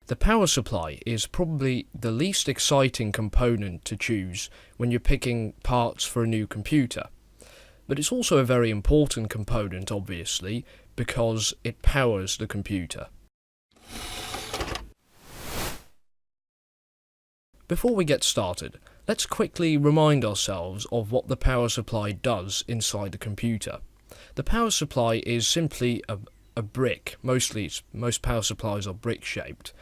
The power supply is probably the least exciting component to choose when you're picking parts for a new computer. But it's also a very important component, obviously, because it powers the computer. Before we get started, let's quickly remind ourselves of what the power supply does inside the computer. The power supply is simply a brick, most power supplies are brick shaped,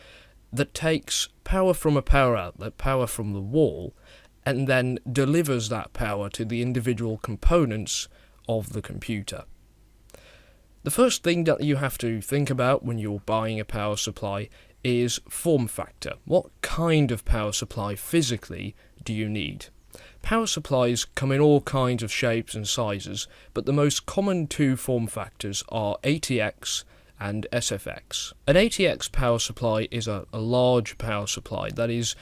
that takes power from a power outlet, power from the wall, and then delivers that power to the individual components of the computer. The first thing that you have to think about when you're buying a power supply is form factor. What kind of power supply physically do you need? Power supplies come in all kinds of shapes and sizes, but the most common two form factors are ATX and SFX. An ATX power supply is a large power supply that is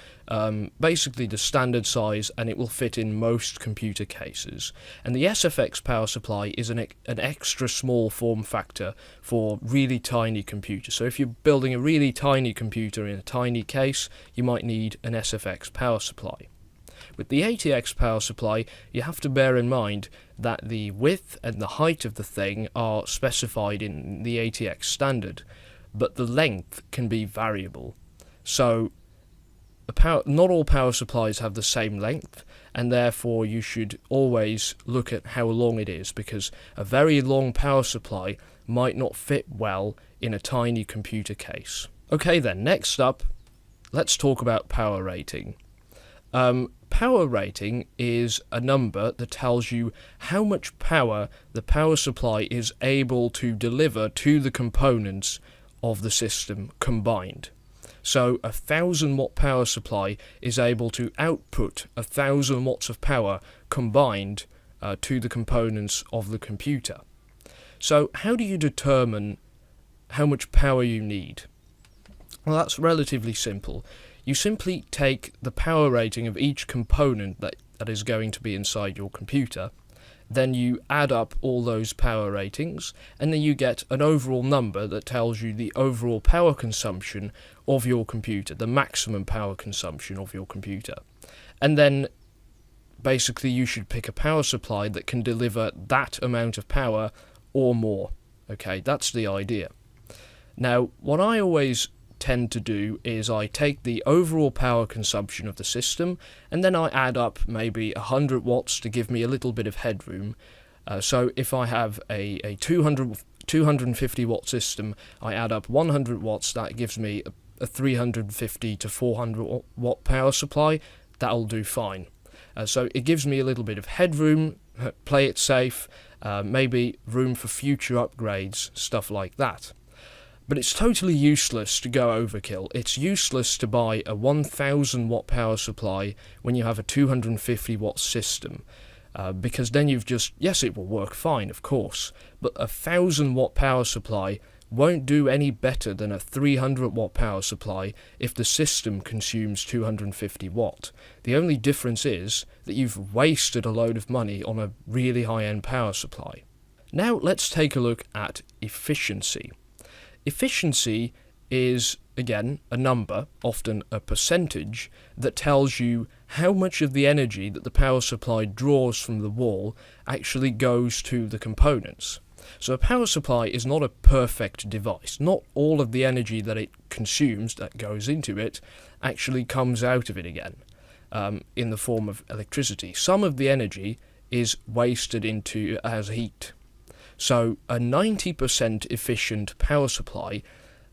basically the standard size, and it will fit in most computer cases. And the SFX power supply is an extra small form factor for really tiny computers. So if you're building a really tiny computer in a tiny case, you might need an SFX power supply. With the ATX power supply, you have to bear in mind that the width and the height of the thing are specified in the ATX standard, but the length can be variable. So not all power supplies have the same length, and therefore you should always look at how long it is, because a very long power supply might not fit well in a tiny computer case. Okay then, next up, let's talk about power rating. Power rating is a number that tells you how much power the power supply is able to deliver to the components of the system combined. So a 1000 watt power supply is able to output 1000 watts of power combined to the components of the computer. So how do you determine how much power you need? Well, that's relatively simple. You simply take the power rating of each component that is going to be inside your computer, then you add up all those power ratings, and then you get an overall number that tells you the overall power consumption of your computer, the maximum power consumption of your computer. And then basically you should pick a power supply that can deliver that amount of power or more. Okay, that's the idea. Now, what I always tend to do is I take the overall power consumption of the system, and then I add up maybe 100 watts to give me a little bit of headroom. So if I have a 250 watt system, I add up 100 watts, that gives me a 350 to 400 watt power supply. That'll do fine. So it gives me a little bit of headroom, play it safe, maybe room for future upgrades, stuff like that. But it's totally useless to go overkill. It's useless to buy a 1000 watt power supply when you have a 250 watt system, because then you've just, yes, it will work fine, of course, but a 1000 watt power supply won't do any better than a 300 watt power supply if the system consumes 250 watt. The only difference is that you've wasted a load of money on a really high-end power supply. Now let's take a look at efficiency. Efficiency is, again, a number, often a percentage, that tells you how much of the energy that the power supply draws from the wall actually goes to the components. So a power supply is not a perfect device. Not all of the energy that it consumes, that goes into it, actually comes out of it again in the form of electricity. Some of the energy is wasted as heat. So a 90% efficient power supply,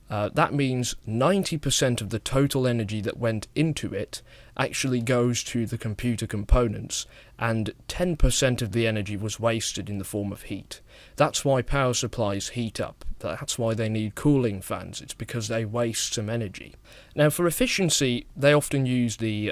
that means 90% of the total energy that went into it actually goes to the computer components, and 10% of the energy was wasted in the form of heat. That's why power supplies heat up. That's why they need cooling fans. It's because they waste some energy. Now, for efficiency, they often use the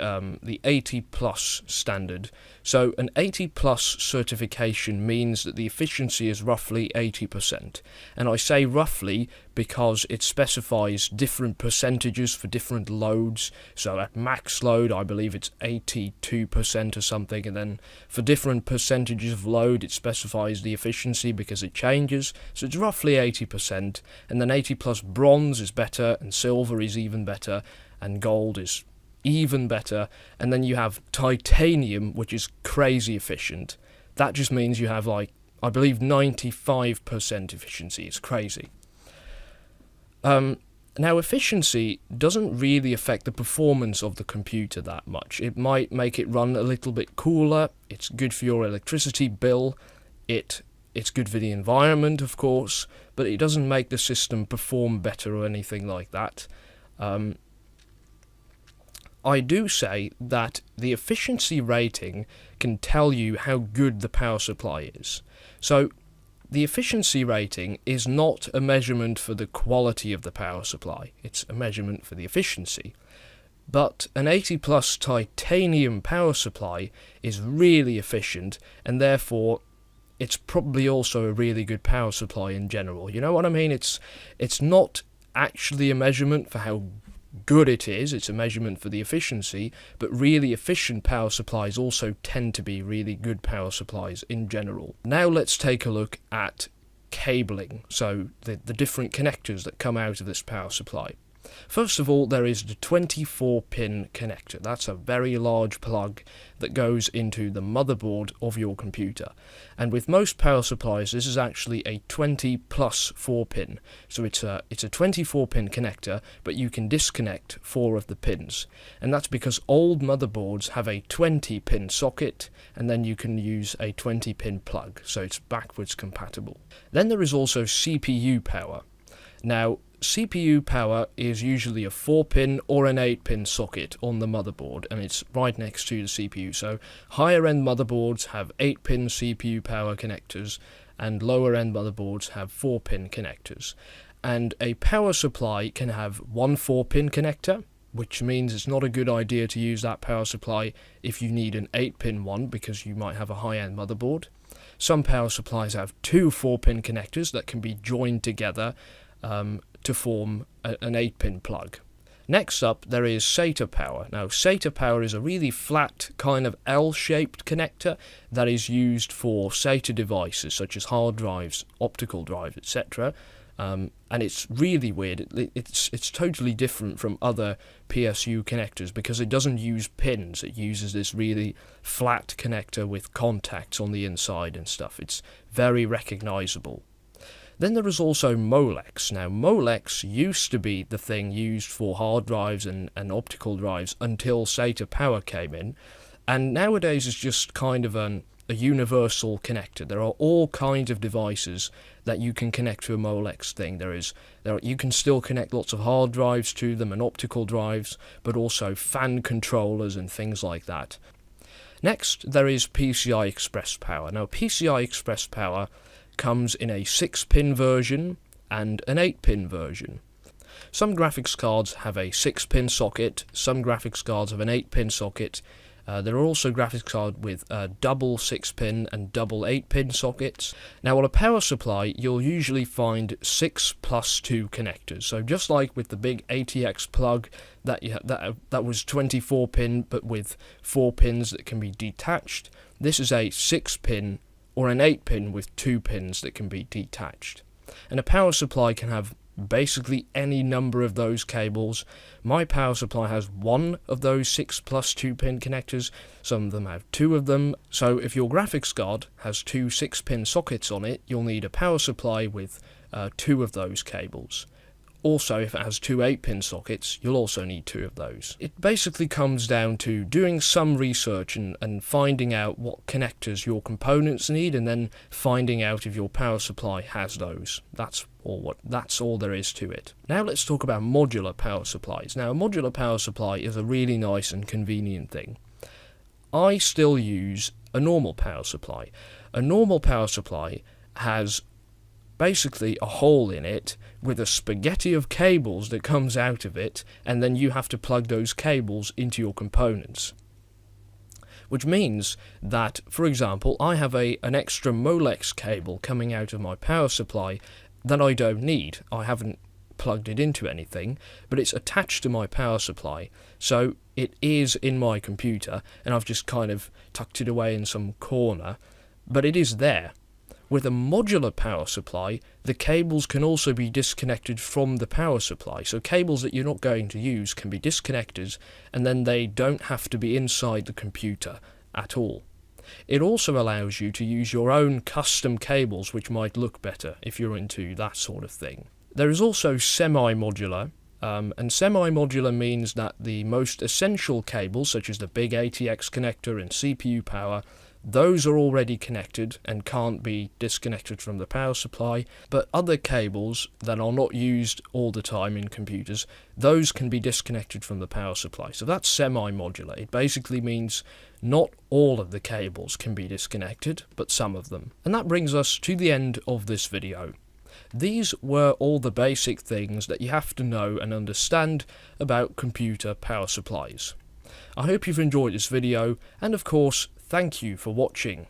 80 plus standard. So an 80 plus certification means that the efficiency is roughly 80%. And I say roughly because it specifies different percentages for different loads. So at max load, I believe it's 82% or something, and then and for different percentages of load it specifies the efficiency because it changes, so it's roughly 80%, and then 80 plus bronze is better, and silver is even better, and gold is even better, and then you have titanium, which is crazy efficient. That just means you have, like, I believe 95% efficiency. It's crazy. Now, efficiency doesn't really affect the performance of the computer that much. It might make it run a little bit cooler, it's good for your electricity bill, it's good for the environment, of course, but it doesn't make the system perform better or anything like that. I do say that the efficiency rating can tell you how good the power supply is. So, the efficiency rating is not a measurement for the quality of the power supply, it's a measurement for the efficiency. But an 80 plus titanium power supply is really efficient, and therefore it's probably also a really good power supply in general. You know what I mean? It's not actually a measurement for how good it is, it's a measurement for the efficiency, but really efficient power supplies also tend to be really good power supplies in general. Now let's take a look at cabling, so the different connectors that come out of this power supply. First of all, there is the 24-pin connector. That's a very large plug that goes into the motherboard of your computer. And with most power supplies, this is actually a 20 plus 4-pin. So it's a 24-pin connector, but you can disconnect 4 of the pins. And that's because old motherboards have a 20-pin socket, and then you can use a 20-pin plug, so it's backwards compatible. Then there is also CPU power. Now, CPU power is usually a 4-pin or an 8-pin socket on the motherboard, and it's right next to the CPU. So higher end motherboards have 8-pin CPU power connectors, and lower end motherboards have 4-pin connectors. And a power supply can have one 4-pin connector, which means it's not a good idea to use that power supply if you need an 8-pin one, because you might have a high-end motherboard. Some power supplies have 2 4-pin connectors that can be joined together to form an 8-pin plug. Next up, there is Sata Power. Now, Sata Power is a really flat, kind of L-shaped connector that is used for SATA devices such as hard drives, optical drives, etc. And it's really weird. It's totally different from other PSU connectors because it doesn't use pins. It uses this really flat connector with contacts on the inside and stuff. It's very recognizable. Then there is also Molex. Now, Molex used to be the thing used for hard drives and optical drives until SATA Power came in, and nowadays it's just kind of a universal connector. There are all kinds of devices that you can connect to a Molex thing. You can still connect lots of hard drives to them and optical drives, but also fan controllers and things like that. Next, there is PCI Express Power. Now, PCI Express Power comes in a 6-pin version and an 8-pin version. Some graphics cards have a 6-pin socket, some graphics cards have an 8-pin socket. There are also graphics cards with double 6-pin and double 8-pin sockets. Now, on a power supply, you'll usually find 6 plus 2 connectors. So just like with the big ATX plug that was 24-pin but with 4 pins that can be detached, this is a 6-pin or an 8-pin with 2 pins that can be detached. And a power supply can have basically any number of those cables. My power supply has 1 of those 6 plus 2 pin connectors, some of them have 2 of them. So if your graphics card has 2 6-pin sockets on it, you'll need a power supply with 2 of those cables. Also, if it has 2 8-pin sockets, you'll also need 2 of those. It basically comes down to doing some research and finding out what connectors your components need, and then finding out if your power supply has those. That's all there is to it. Now let's talk about modular power supplies. Now, a modular power supply is a really nice and convenient thing. I still use a normal power supply. A normal power supply has basically a hole in it with a spaghetti of cables that comes out of it, and then you have to plug those cables into your components. Which means that, for example, I have an extra Molex cable coming out of my power supply that I don't need. I haven't plugged it into anything, but it's attached to my power supply, so it is in my computer, and I've just kind of tucked it away in some corner, but it is there. With a modular power supply, the cables can also be disconnected from the power supply, so cables that you're not going to use can be disconnected, and then they don't have to be inside the computer at all. It also allows you to use your own custom cables, which might look better if you're into that sort of thing. There is also semi-modular, and semi-modular means that the most essential cables, such as the big ATX connector and CPU power, those are already connected and can't be disconnected from the power supply, but other cables that are not used all the time in computers, those can be disconnected from the power supply. So that's semi-modular. It basically means not all of the cables can be disconnected, but some of them. And that brings us to the end of this video. These were all the basic things that you have to know and understand about computer power supplies. I hope you've enjoyed this video, and of course, thank you for watching.